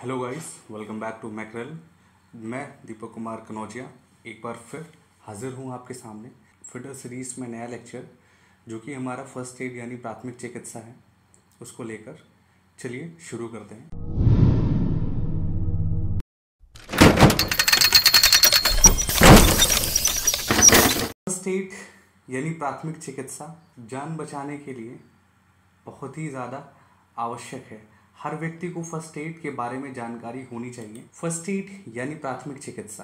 Hello guys, welcome back to Mackerel. मैं दीपक कुमार कनौजिया एक बार फिर हाजिर हूँ आपके सामने फिटर सीरीज़ में नया लेक्चर जो कि हमारा फर्स्ट एड यानी प्राथमिक चिकित्सा है, उसको लेकर चलिए शुरू करते हैं। फर्स्ट एड यानी प्राथमिक चिकित्सा जान बचाने के लिए बहुत ही ज़्यादा आवश्यक है। हर व्यक्ति को फर्स्ट एड के बारे में जानकारी होनी चाहिए। फर्स्ट एड यानी प्राथमिक चिकित्सा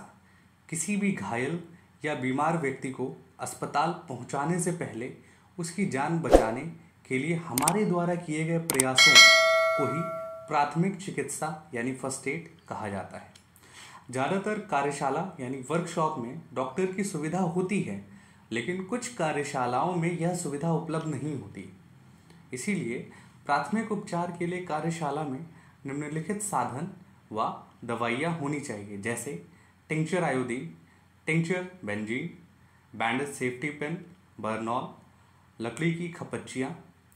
किसी भी घायल या बीमार व्यक्ति को अस्पताल पहुंचाने से पहले उसकी जान बचाने के लिए हमारे द्वारा किए गए प्रयासों को ही प्राथमिक चिकित्सा यानी फर्स्ट एड कहा जाता है। ज़्यादातर कार्यशाला यानी वर्कशॉप में डॉक्टर की सुविधा होती है, लेकिन कुछ कार्यशालाओं में यह सुविधा उपलब्ध नहीं होती। इसीलिए प्राथमिक उपचार के लिए कार्यशाला में निम्नलिखित साधन व दवाइयाँ होनी चाहिए, जैसे tincture iodine, tincture benzene, bandage safety pin, Burnol, लकड़ी की खपच्चियाँ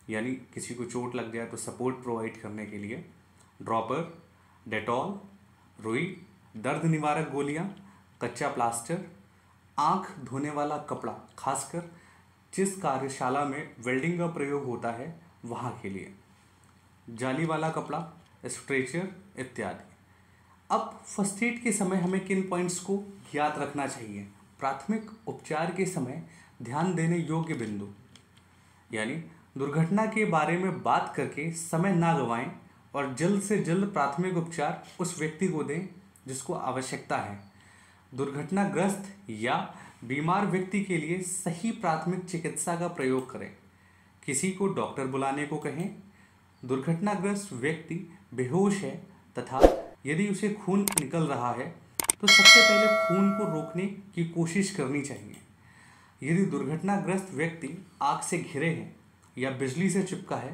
यानी किसी को चोट लग जाए तो सपोर्ट प्रोवाइड करने के लिए, ड्रॉपर, डेटॉल, रुई, दर्द निवारक गोलियाँ, कच्चा प्लास्टर, आँख धोने वाला कपड़ा, खासकर जिस कार्यशाला में वेल्डिंग का प्रयोग होता है वहाँ के लिए, जाली वाला कपड़ा, स्ट्रेचर इत्यादि। अब फर्स्ट एड के समय हमें किन पॉइंट्स को याद रखना चाहिए? प्राथमिक उपचार के समय ध्यान देने योग्य बिंदु, यानी दुर्घटना के बारे में बात करके समय ना गंवाएं और जल्द से जल्द प्राथमिक उपचार उस व्यक्ति को दें जिसको आवश्यकता है। दुर्घटनाग्रस्त या बीमार व्यक्ति के लिए सही प्राथमिक चिकित्सा का प्रयोग करें। किसी को डॉक्टर बुलाने को कहें। दुर्घटनाग्रस्त व्यक्ति बेहोश है तथा यदि उसे खून निकल रहा है तो सबसे पहले खून को रोकने की कोशिश करनी चाहिए। यदि दुर्घटनाग्रस्त व्यक्ति आग से घिरे हैं या बिजली से चिपका है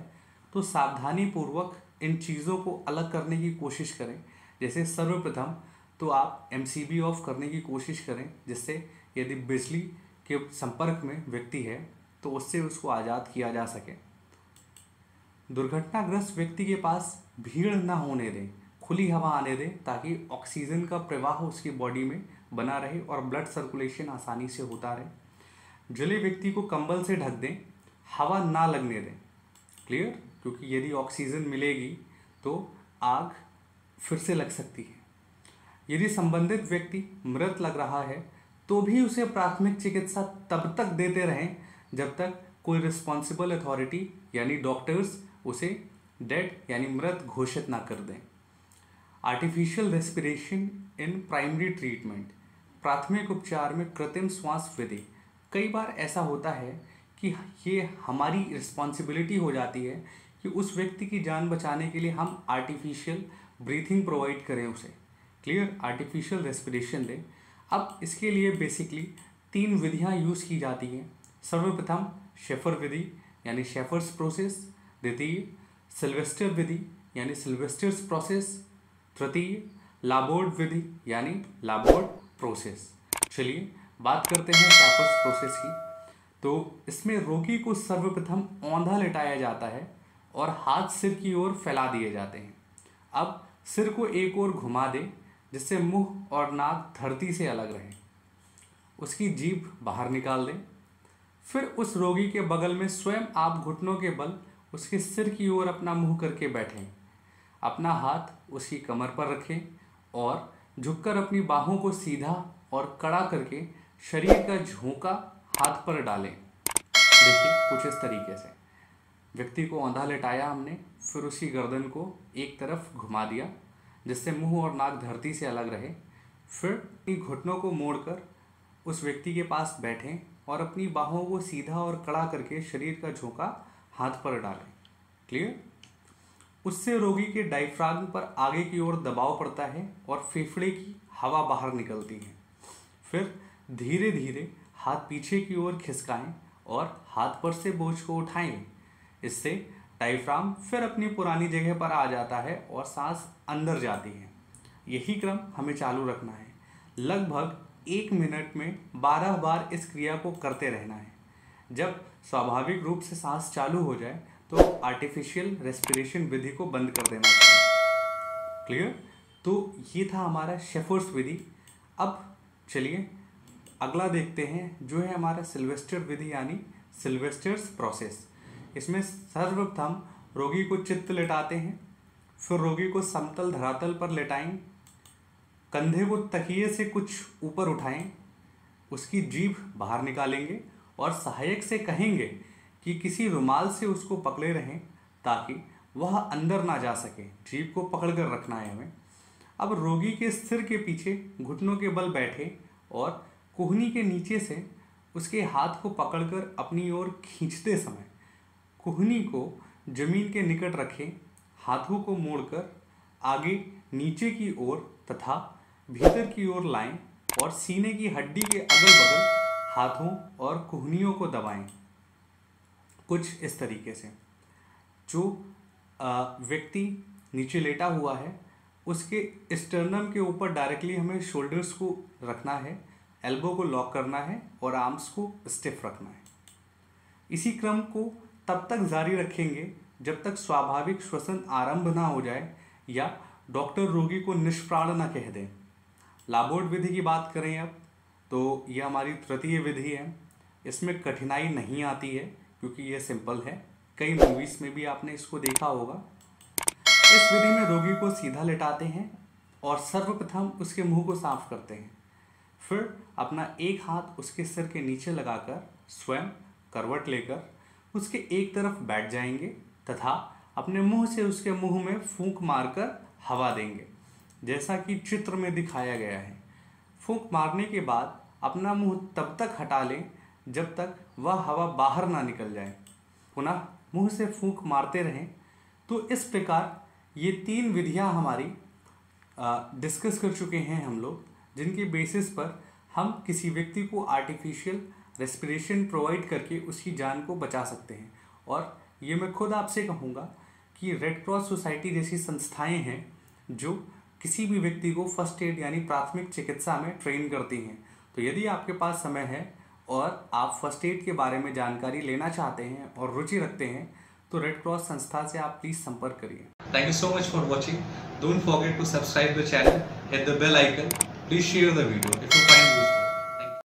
तो सावधानी पूर्वक इन चीज़ों को अलग करने की कोशिश करें। जैसे सर्वप्रथम तो आप एमसीबी ऑफ करने की कोशिश करें, जिससे यदि बिजली के संपर्क में व्यक्ति है तो उससे उसको आज़ाद किया जा सके। दुर्घटनाग्रस्त व्यक्ति के पास भीड़ न होने दें, खुली हवा आने दें ताकि ऑक्सीजन का प्रवाह उसकी बॉडी में बना रहे और ब्लड सर्कुलेशन आसानी से होता रहे। जले व्यक्ति को कंबल से ढक दें, हवा ना लगने दें। क्लियर? क्योंकि यदि ऑक्सीजन मिलेगी तो आग फिर से लग सकती है। यदि संबंधित व्यक्ति मृत लग रहा है तो भी उसे प्राथमिक चिकित्सा तब तक देते रहें जब तक कोई रिस्पॉन्सिबल अथॉरिटी यानी डॉक्टर्स उसे डेड यानी मृत घोषित ना कर दें। Artificial respiration in primary treatment, प्राथमिक उपचार में कृत्रिम श्वास विधि। कई बार ऐसा होता है कि ये हमारी रिस्पॉन्सिबिलिटी हो जाती है कि उस व्यक्ति की जान बचाने के लिए हम आर्टिफिशियल ब्रीथिंग प्रोवाइड करें उसे। क्लियर? आर्टिफिशियल रेस्पिरेशन दें। अब इसके लिए बेसिकली 3 विधियाँ यूज़ की जाती हैं। सर्वप्रथम शेफर विधि यानी शेफर्स प्रोसेस, द्वितीय सिल्वेस्टर विधि यानी सिल्वेस्टर्स प्रोसेस, तृतीय लाबोर्ड विधि यानी लाबोर्ड प्रोसेस। चलिए बात करते हैं शेफर्स प्रोसेस की। तो इसमें रोगी को सर्वप्रथम औंधा लिटाया जाता है और हाथ सिर की ओर फैला दिए जाते हैं। अब सिर को एक ओर घुमा दें जिससे मुंह और नाक धरती से अलग रहे। उसकी जीभ बाहर निकाल दें। फिर उस रोगी के बगल में स्वयं आप घुटनों के बल उसके सिर की ओर अपना मुंह करके बैठें। अपना हाथ उसकी कमर पर रखें और झुककर अपनी बाहों को सीधा और कड़ा करके शरीर का झोंका हाथ पर डालें। देखिए कुछ इस तरीके से व्यक्ति को औंधा लेटाया हमने, फिर उसकी गर्दन को एक तरफ घुमा दिया जिससे मुंह और नाक धरती से अलग रहे। फिर घुटनों को मोड़कर उस व्यक्ति के पास बैठें और अपनी बाहों को सीधा और कड़ा करके शरीर का झोंका हाथ पर डालें। क्लियर? उससे रोगी के डायफ्राम पर आगे की ओर दबाव पड़ता है और फेफड़े की हवा बाहर निकलती है। फिर धीरे धीरे हाथ पीछे की ओर खिसकाएं और हाथ पर से बोझ को उठाएं। इससे डायफ्राम फिर अपनी पुरानी जगह पर आ जाता है और सांस अंदर जाती है। यही क्रम हमें चालू रखना है। लगभग 1 मिनट में 12 बार इस क्रिया को करते रहना है। जब स्वाभाविक रूप से सांस चालू हो जाए तो आर्टिफिशियल रेस्पिरेशन विधि को बंद कर देना चाहिए। क्लियर? तो ये था हमारा शेफर्स विधि। अब चलिए अगला देखते हैं जो है हमारा सिल्वेस्टर विधि यानी सिल्वेस्टर्स प्रोसेस। इसमें सर्वप्रथम रोगी को चित्त लेटाते हैं, फिर रोगी को समतल धरातल पर लेटाएं, कंधे को तकिए से कुछ ऊपर उठाएं, उसकी जीभ बाहर निकालेंगे और सहायक से कहेंगे कि किसी रुमाल से उसको पकड़े रहें ताकि वह अंदर ना जा सके। जीभ को पकड़ कर रखना है हमें। अब रोगी के सिर के पीछे घुटनों के बल बैठे और कोहनी के नीचे से उसके हाथ को पकड़कर अपनी ओर खींचते समय कोहनी को जमीन के निकट रखें, हाथों को मोड़कर आगे नीचे की ओर तथा भीतर की ओर लाएं और सीने की हड्डी के अगल बगल हाथों और कोहनियों को दबाएं कुछ इस तरीके से। जो व्यक्ति नीचे लेटा हुआ है उसके स्टर्नम के ऊपर डायरेक्टली हमें शोल्डर्स को रखना है, एल्बो को लॉक करना है और आर्म्स को स्टिफ रखना है। इसी क्रम को तब तक जारी रखेंगे जब तक स्वाभाविक श्वसन आरंभ ना हो जाए या डॉक्टर रोगी को निष्प्राण ना कह दें। लाबोर्ड विधि की बात करें अब तो यह हमारी तृतीय विधि है। इसमें कठिनाई नहीं आती है क्योंकि यह सिंपल है। कई मूवीज़ में भी आपने इसको देखा होगा। इस विधि में रोगी को सीधा लेटाते हैं और सर्वप्रथम उसके मुंह को साफ करते हैं। फिर अपना एक हाथ उसके सिर के नीचे लगाकर स्वयं करवट लेकर उसके एक तरफ बैठ जाएंगे तथा अपने मुंह से उसके मुंह में फूंक मारकर हवा देंगे जैसा कि चित्र में दिखाया गया है। फूंक मारने के बाद अपना मुंह तब तक हटा लें जब तक वह हवा बाहर ना निकल जाए। पुनः मुंह से फूंक मारते रहें। तो इस प्रकार ये 3 विधियां हमारी डिस्कस कर चुके हैं हम लोग, जिनके बेसिस पर हम किसी व्यक्ति को आर्टिफिशियल रेस्पिरेशन प्रोवाइड करके उसकी जान को बचा सकते हैं। और ये मैं खुद आपसे कहूँगा कि रेड क्रॉस सोसाइटी जैसी संस्थाएं हैं जो किसी भी व्यक्ति को फर्स्ट एड यानी प्राथमिक चिकित्सा में ट्रेन करती हैं। तो यदि आपके पास समय है और आप फर्स्ट एड के बारे में जानकारी लेना चाहते हैं और रुचि रखते हैं तो रेड क्रॉस संस्था से आप प्लीज़ संपर्क करिए। Thank you so much for watching. Don't forget to subscribe the channel, hit the bell icon. Please share the video. If